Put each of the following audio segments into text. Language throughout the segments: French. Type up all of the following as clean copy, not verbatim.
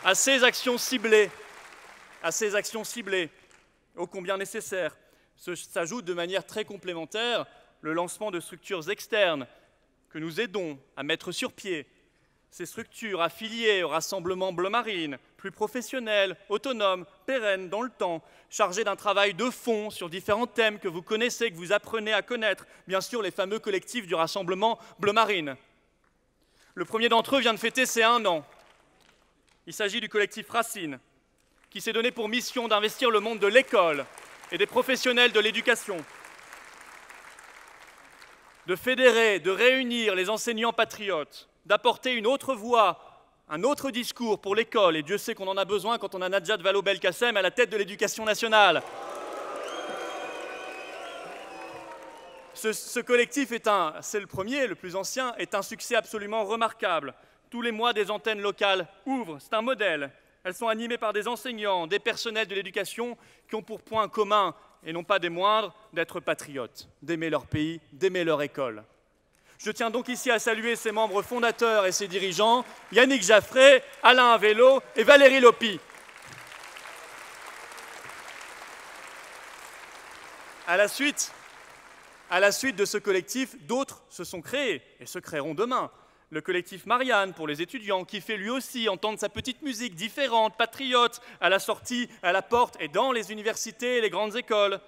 À ces actions ciblées, ô combien nécessaires, s'ajoute de manière très complémentaire le lancement de structures externes que nous aidons à mettre sur pied. Ces structures affiliées au Rassemblement Bleu Marine, plus professionnelles, autonomes, pérennes dans le temps, chargées d'un travail de fond sur différents thèmes que vous connaissez, que vous apprenez à connaître, bien sûr les fameux collectifs du Rassemblement Bleu Marine. Le premier d'entre eux vient de fêter ses 1 an. Il s'agit du collectif Racine, qui s'est donné pour mission d'investir le monde de l'école et des professionnels de l'éducation, de fédérer, de réunir les enseignants patriotes, d'apporter une autre voix, un autre discours pour l'école, et Dieu sait qu'on en a besoin quand on a Najat Vallaud-Belkacem à la tête de l'éducation nationale. Ce collectif c'est le premier, le plus ancien, est un succès absolument remarquable. Tous les mois, des antennes locales ouvrent, c'est un modèle. Elles sont animées par des enseignants, des personnels de l'éducation qui ont pour point commun, et non pas des moindres, d'être patriotes, d'aimer leur pays, d'aimer leur école. Je tiens donc ici à saluer ses membres fondateurs et ses dirigeants, Yannick Jaffré, Alain Vélo et Valérie Lopi. À la suite de ce collectif, d'autres se sont créés et se créeront demain. Le collectif Marianne pour les étudiants, qui fait lui aussi entendre sa petite musique différente, patriote, à la sortie, à la porte et dans les universités et les grandes écoles.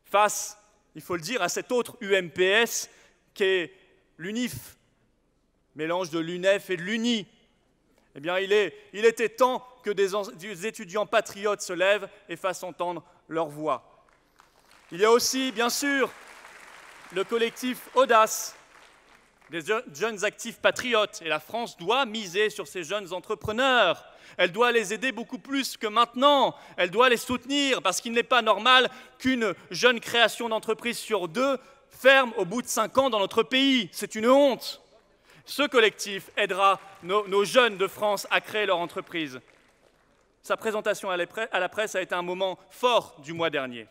Face, il faut le dire, à cet autre UMPS qui est l'UNIF, mélange de l'UNEF et de l'UNI. Eh bien, il était temps que des étudiants patriotes se lèvent et fassent entendre leur voix. Il y a aussi, bien sûr, le collectif Audace, des jeunes actifs patriotes. Et la France doit miser sur ces jeunes entrepreneurs. Elle doit les aider beaucoup plus que maintenant. Elle doit les soutenir parce qu'il n'est pas normal qu'une jeune création d'entreprise sur 2 ferme au bout de 5 ans dans notre pays. C'est une honte. Ce collectif aidera nos jeunes de France à créer leur entreprise. Sa présentation à la presse a été un moment fort du mois dernier.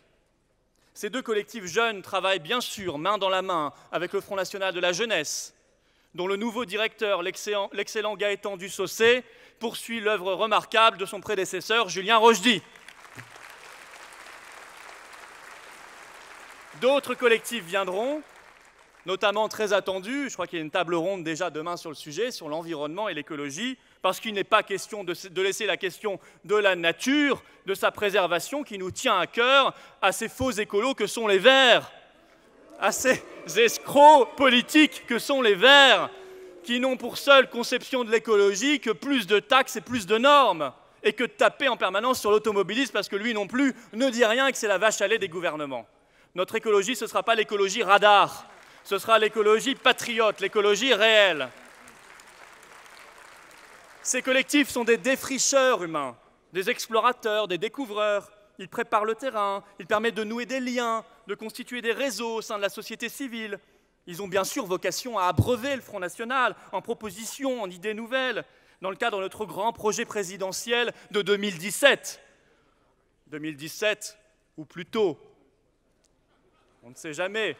Ces 2 collectifs jeunes travaillent bien sûr main dans la main avec le Front National de la Jeunesse, dont le nouveau directeur, l'excellent Gaëtan Dussaucé, poursuit l'œuvre remarquable de son prédécesseur Julien Rochdy. D'autres collectifs viendront, notamment très attendus. Je crois qu'il y a une table ronde déjà demain sur le sujet, sur l'environnement et l'écologie, parce qu'il n'est pas question de laisser la question de la nature, de sa préservation, qui nous tient à cœur, à ces faux écolos que sont les Verts, à ces escrocs politiques que sont les Verts, qui n'ont pour seule conception de l'écologie que plus de taxes et plus de normes, et que de taper en permanence sur l'automobiliste, parce que lui non plus ne dit rien et que c'est la vache à lait des gouvernements. Notre écologie, ce ne sera pas l'écologie radar, ce sera l'écologie patriote, l'écologie réelle. Ces collectifs sont des défricheurs humains, des explorateurs, des découvreurs. Ils préparent le terrain, ils permettent de nouer des liens, de constituer des réseaux au sein de la société civile. Ils ont bien sûr vocation à abreuver le Front National en propositions, en idées nouvelles, dans le cadre de notre grand projet présidentiel de 2017. 2017, ou plutôt, on ne sait jamais,